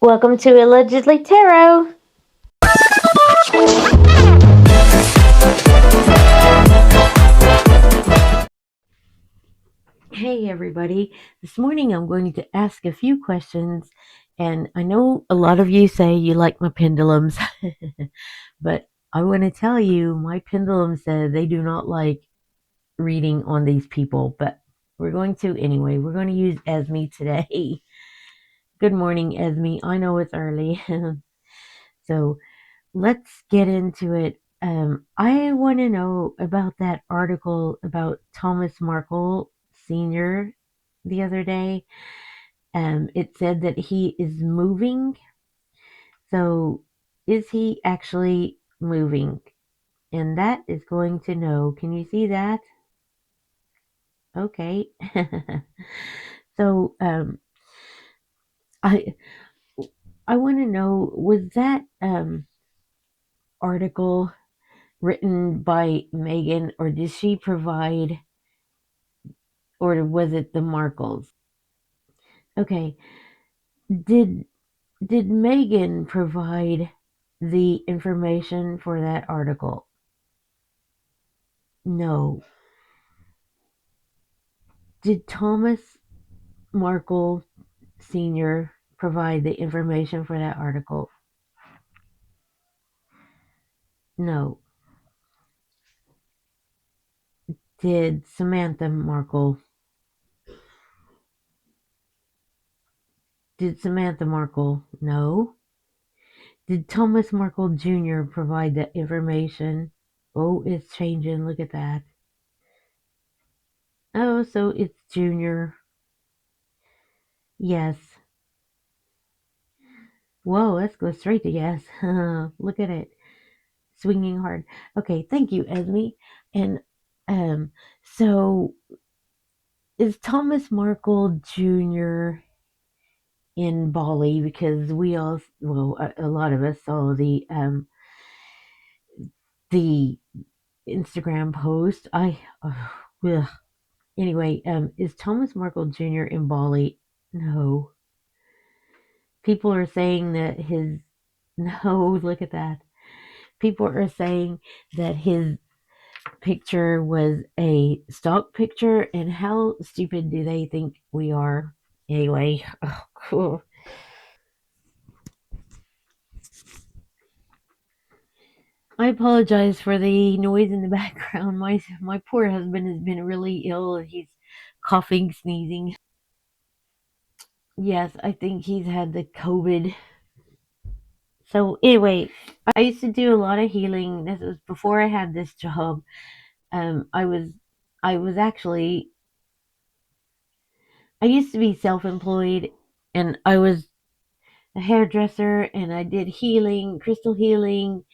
Welcome to Allegedly Tarot. Hey everybody, this morning I'm going to ask a few questions, and I know a lot of you say you like my pendulums, but I want to tell you my pendulum said they do not like reading on these people, but we're going to anyway. We're going to use Esme today. Good morning, Esme. I know it's early, so let's get into it. I want to know about that article about Thomas Markle Sr. the other day. It said that he is moving. So, is he actually moving? And that is going to know. Can you see that? Okay. so, I I want to know, was that article written by Meghan, or did she provide, or was it the Markles? Okay. Did did Meghan provide the information for that article? No. Did Thomas Markle Sr. provide the information for that article? No. Did Samantha Markle? Did Samantha Markle? No. Did Thomas Markle Jr. provide that information? Oh, it's changing. Look at that. Oh, so it's Junior. Yes. Whoa, let's go straight to yes. Look at it. Swinging hard. Okay, thank you, Esme. And um, so is Thomas Markle Jr. in Bali? Because we all, well, a lot of us saw the Instagram post. Ugh. Anyway, is Thomas Markle Jr. in Bali? No. People are saying that his no. Look at that. People are saying that his picture was a stock picture, and how stupid do they think we are? Anyway, oh, cool. I apologize for the noise in the background. My poor husband has been really ill. He's coughing, sneezing. Yes, I think he's had the COVID. So anyway, I used to do a lot of healing. This was before I had this job. I was actually, I used to be self-employed, and I was a hairdresser, and I did healing, crystal healing,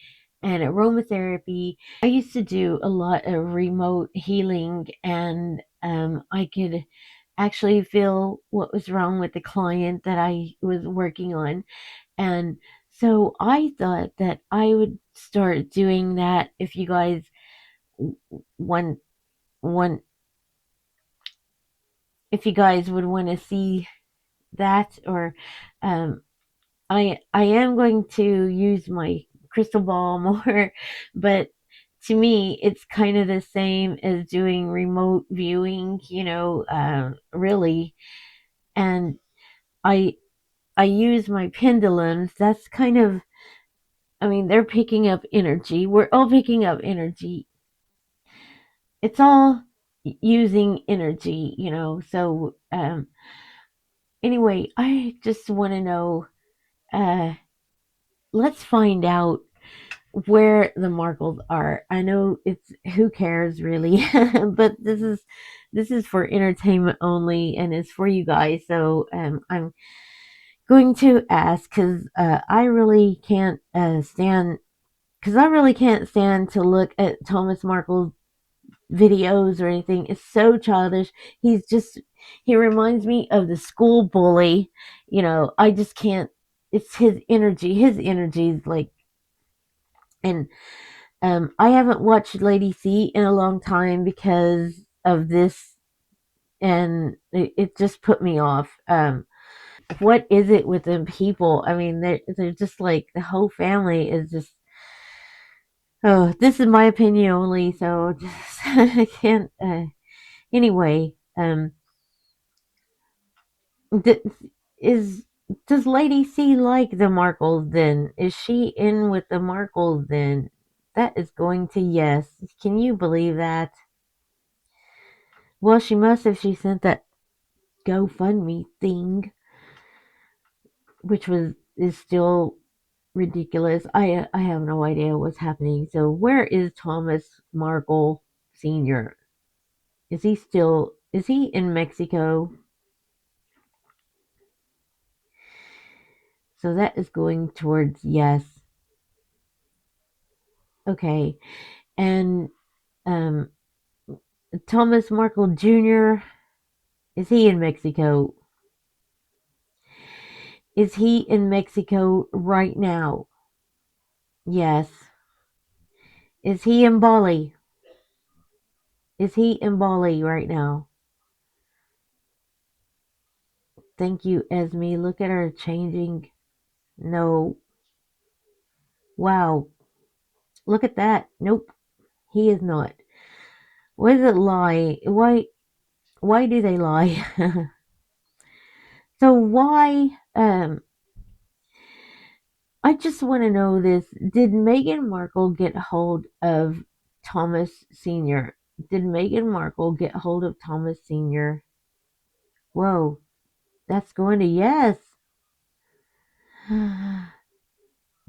and aromatherapy. I used to do a lot of remote healing, and I could actually feel what was wrong with the client that I was working on. And so I thought that I would start doing that if you guys want, want if you guys would want to see that, or um, I am going to use my crystal ball more, but to me, it's kind of the same as doing remote viewing, really. And I I use my pendulums. That's kind of, I mean, they're picking up energy. We're all picking up energy. It's all using energy, So anyway, I just want to know. Uh, let's find out where the Markles are. I know it's, who cares really, but this is for entertainment only, and it's for you guys. So I'm going to ask, because I really can't stand. Because I really can't stand to look at Thomas Markle's videos or anything. It's so childish. He reminds me of the school bully. I just can't. It's his energy. His energy is like, and I haven't watched Lady C in a long time because of this, and it just put me off. what is it with them people? I mean, they're just like the whole family is just. Oh, this is my opinion only, so just, I can't. Anyway, d- is does Lady C like the Markles? Then is she in with the Markles? Then that is going to yes. Can you believe that? Well, she must if she sent that GoFundMe thing, which was is still ridiculous. I have no idea what's happening. So where is Thomas Markle Sr.? Is he in Mexico? So that is going towards yes. Okay. And um Thomas Markle Jr. Is he in Mexico? Is he in Mexico right now? Yes. Is he in Bali? Is he in Bali right now? Thank you, Esme. Look at her changing. No. Wow. Look at that. Nope. He is not. Why does it lie? Why do they lie? So why I just want to know this. Did Meghan Markle get hold of Thomas Sr.? Did Meghan Markle get hold of Thomas Sr.? Whoa, that's going to yes.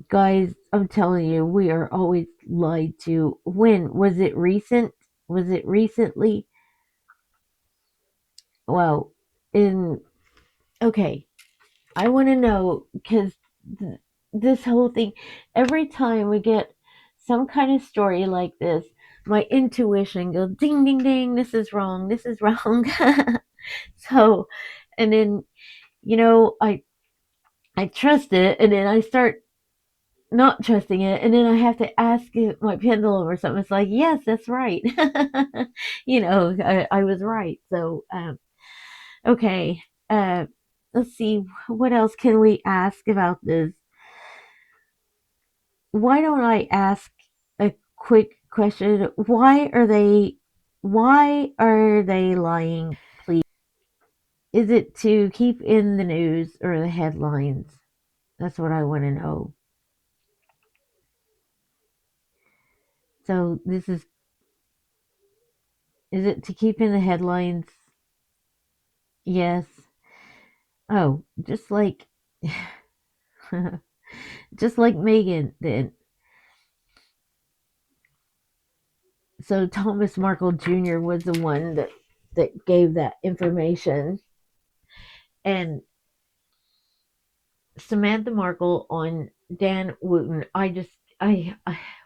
Guys, I'm telling you, we are always lied to. When? Was it recent? Was it recently? Well, in. Okay, I want to know because this whole thing, every time we get some kind of story like this, my intuition goes ding, ding, ding, this is wrong, this is wrong. So, and then, I trust it, and then I start not trusting it, and then I have to ask it, my pendulum or something. It's like, yes, that's right. I was right. So, okay. Let's see, what else can we ask about this? Why don't I ask a quick question? Why are they lying, please? Is it to keep in the news or the headlines? That's what I want to know. So is it to keep in the headlines? Yes. Oh, just like Megan then. So Thomas Markle Jr. was the one that gave that information, and Samantha Markle on Dan Wooten.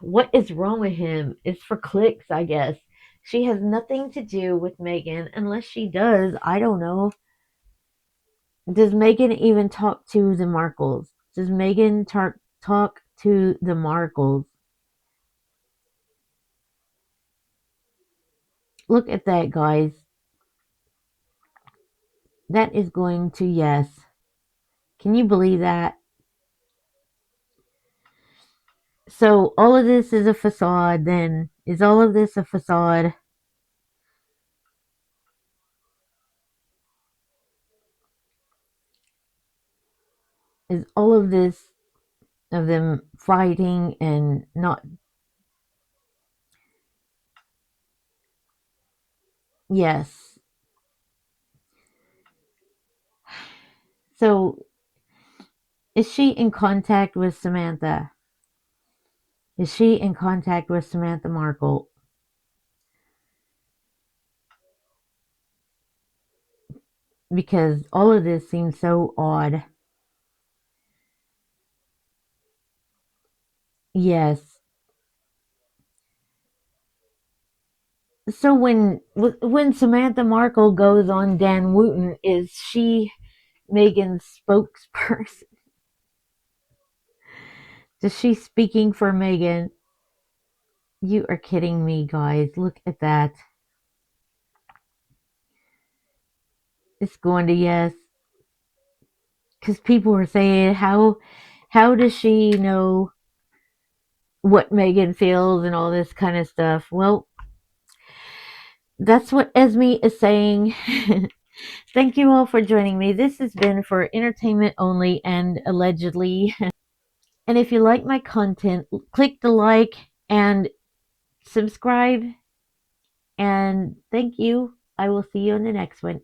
What is wrong with him? It's for clicks, I guess. She has nothing to do with Megan, unless she does. I don't know. Does Megan even talk to the Markles? Does Megan talk to the Markles? Look at that, guys. That is going to yes. Can you believe that? So all of this is a facade then. Is all of this a facade? Is all of this of them fighting and not yes. So is she in contact with Samantha? Is she in contact with Samantha Markle? Because all of this seems so odd. Yes. So when Samantha Markle goes on Dan Wooten, is she Megan's spokesperson? Is she speaking for Megan? You are kidding me, guys. Look at that. It's going to yes. because people were saying how does she know what Meghan feels and all this kind of stuff. Well, that's what Esme is saying. Thank you all for joining me. This has been for entertainment only and allegedly. And if you like my content, click the like and subscribe. And thank you. I will see you in the next one.